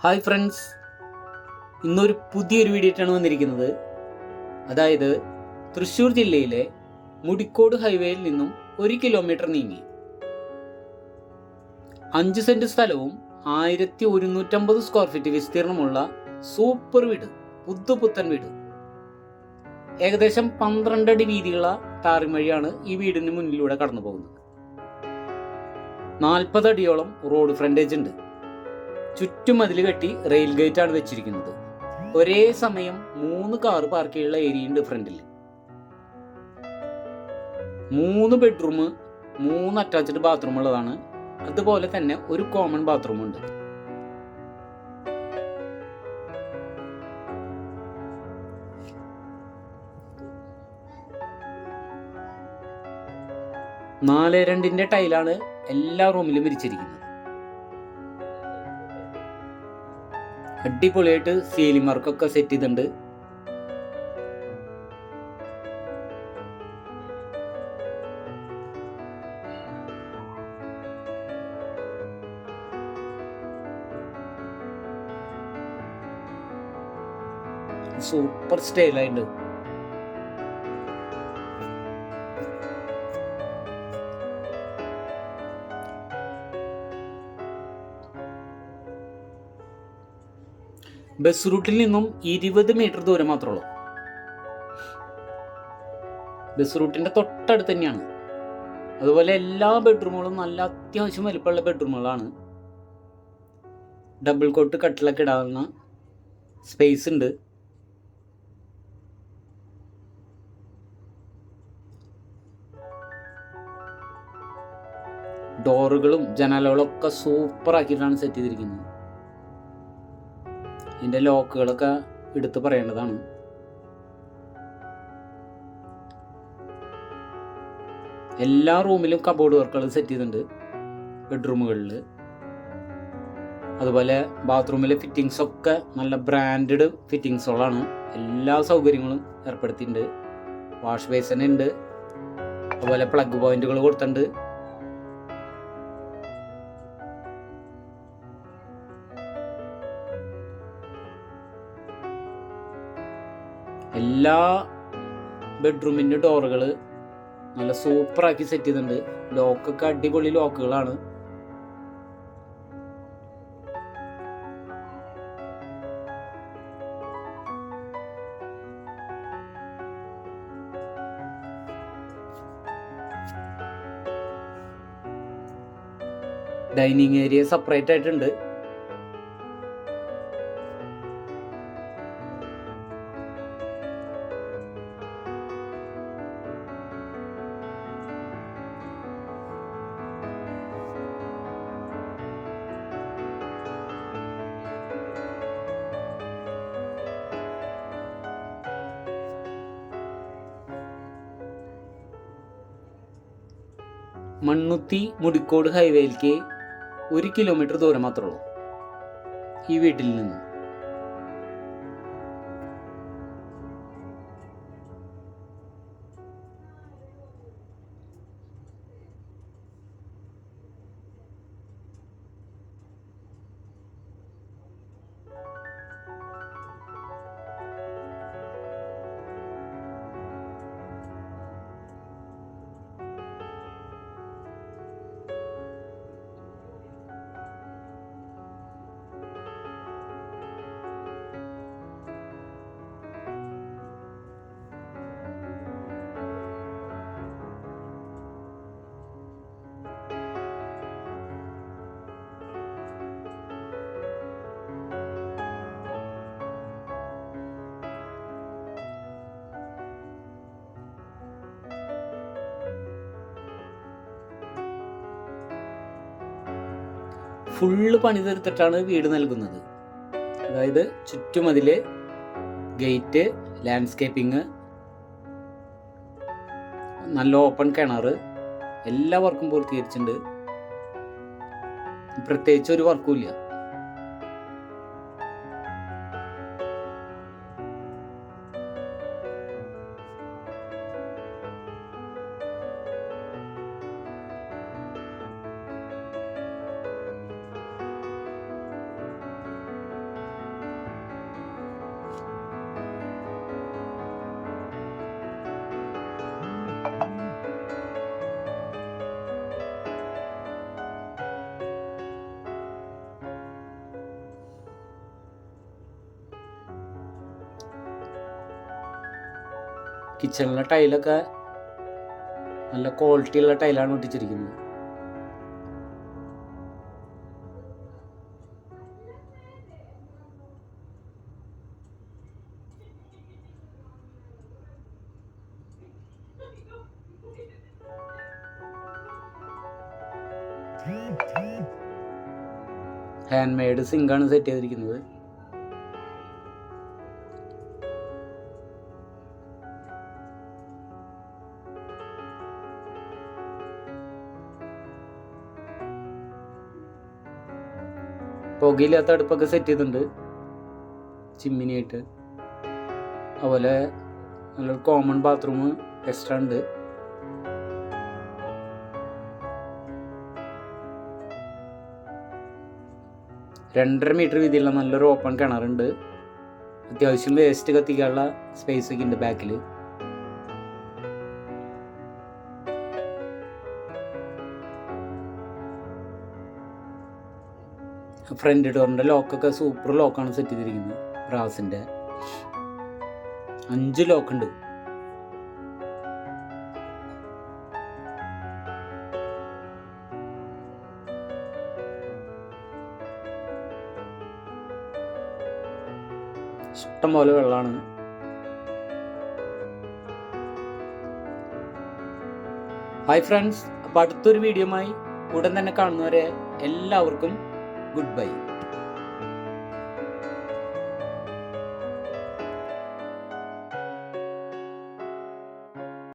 Hi friends, ഇന്നൊരു പുതിയൊരു video ആയിട്ടാണ് വന്നിരിക്കുന്നത്. അതായത് തൃശ്ശൂർ ജില്ലയിലെ മുടിക്കോട് ഹൈവേയിൽ നിന്നും 1 കിലോമീറ്റർ നീങ്ങി 5 സെന്റ് സ്ഥലവും 1150 സ്ക്വയർ ഫീറ്റ് വിസ്തീർണമുള്ള സൂപ്പർ വീട്, പുതുപുത്തൻ വീട്. ഏകദേശം 12 അടി വീതിയുള്ള ടാറിംഗ് വഴിയാണ് ഈ വീടിന് മുന്നിലൂടെ കടന്നു പോകുന്നത്. 40 അടിയോളം റോഡ് ഫ്രണ്ടേജ് ഉണ്ട്. ചുറ്റും മതിൽ കെട്ടി റെയിൽ ഗേറ്റ് ആണ് വെച്ചിരിക്കുന്നത്. ഒരേ സമയം 3 കാർ പാർക്ക് ചെയ്യാനുള്ള ഏരിയ ഉണ്ട് ഫ്രണ്ടിൽ. 3 ബെഡ്റൂം, 3 അറ്റാച്ച്ഡ് ബാത്റൂം ഉള്ളതാണ്. അതുപോലെ തന്നെ ഒരു കോമൺ ബാത്റൂം ഉണ്ട്. നാല് രണ്ടിന്റെ ടൈലാണ് എല്ലാ റൂമിലും വിരിച്ചിരിക്കുന്നത്. അടിപൊളിയായിട്ട് സീലിംഗ് വർക്കൊക്കെ സെറ്റ് ചെയ്തിട്ടുണ്ട്. സൂപ്പർ സ്റ്റൈലായിട്ട് ബസ് റൂട്ടിൽ നിന്നും 20 മീറ്റർ ദൂരം മാത്രമേ ഉള്ളൂ. ബസ് റൂട്ടിന്റെ തൊട്ടടുത്ത് തന്നെയാണ്. അതുപോലെ എല്ലാ ബെഡ്റൂമുകളും നല്ല അത്യാവശ്യം വലിപ്പമുള്ള ബെഡ്റൂമുകളാണ്. ഡബിൾ കോട്ട് കട്ടിലൊക്കെ ഇടാവുന്ന സ്പേസ് ഉണ്ട്. ഡോറുകളും ജനാലകളും ഒക്കെ സൂപ്പർ ആക്കിയിട്ടാണ് സെറ്റ് ചെയ്തിരിക്കുന്നത്. ഇതിൻ്റെ ലോക്കുകളൊക്കെ എടുത്ത് പറയേണ്ടതാണ്. എല്ലാ റൂമിലും കബോർഡ് വർക്കുകൾ സെറ്റ് ചെയ്തിട്ടുണ്ട് ബെഡ്റൂമുകളിൽ. അതുപോലെ ബാത്റൂമിലെ ഫിറ്റിങ്സ് ഒക്കെ നല്ല ബ്രാൻഡഡ് ഫിറ്റിങ്സുകളാണ്. എല്ലാ സൗകര്യങ്ങളും ഏർപ്പെടുത്തിയിട്ടുണ്ട്. വാഷ് ബേസിൻ ഉണ്ട്. അതുപോലെ പ്ലഗ് പോയിന്റുകൾ കൊടുത്തിട്ടുണ്ട്. എല്ലാ ബെഡ്റൂമിൻ്റെ ഡോറുകൾ നല്ല സൂപ്പറാക്കി സെറ്റ് ചെയ്തിട്ടുണ്ട്. ലോക്കൊക്കെ അടിപൊളി ലോക്കുകളാണ്. ഡൈനിങ് ഏരിയ സെപ്പറേറ്റ് ആയിട്ടുണ്ട്. മണ്ണുത്തി മുടിക്കോട് ഹൈവേയിലേക്ക് 1 കിലോമീറ്റർ ദൂരം മാത്രമേ ഉള്ളൂ ഈ വീട്ടിൽ നിന്ന്. ഫുള്ള് പണി തീർത്തിട്ടാണ് വീട് നൽകുന്നത്. അതായത് ചുറ്റുമതില്, ഗേറ്റ്, ലാൻഡ്സ്കേപ്പിംഗ്, നല്ല ഓപ്പൺ കിണർ, എല്ലാ വർക്കും പൂർത്തീകരിച്ചിട്ടുണ്ട്. പ്രത്യേകിച്ച് ഒരു വർക്കും ഇല്ല. കിച്ചണിലെ ടൈലൊക്കെ നല്ല ക്വാളിറ്റിയുള്ള ടൈലാണ് ഒട്ടിച്ചിരിക്കുന്നത്. ഹാൻഡ് മെയ്ഡ് സിങ്കാണ് സെറ്റ് ചെയ്തിരിക്കുന്നത്. പുകയില്ലാത്ത അടുപ്പൊക്കെ സെറ്റ് ചെയ്തിട്ടുണ്ട് ചിമ്മിനിയായിട്ട്. അതുപോലെ നല്ലൊരു കോമൺ ബാത്റൂം എക്സ്ട്രാ ഉണ്ട്. രണ്ടര മീറ്റർ വീതിയുള്ള നല്ലൊരു ഓപ്പൺ കിണറുണ്ട്. അത്യാവശ്യം വേസ്റ്റ് കത്തിക്കാനുള്ള സ്പേസ് ഒക്കെ ഉണ്ട് ബാക്കിൽ. ഫ്രണ്ട് ഡോറിൻ്റെ ലോക്കൊക്കെ സൂപ്പർ ലോക്കാണ് സെറ്റ് ചെയ്തിരിക്കുന്നത്. ബ്രാസിൻ്റെ 5 ലോക്കുണ്ട്. ഇഷ്ടംപോലെ വെള്ളമാണ്. ഹായ് ഫ്രണ്ട്സ്, അപ്പോൾ അടുത്തൊരു വീഡിയോയുമായി ഉടൻ തന്നെ കാണുന്നവരെ എല്ലാവർക്കും ഗുഡ് ബൈ.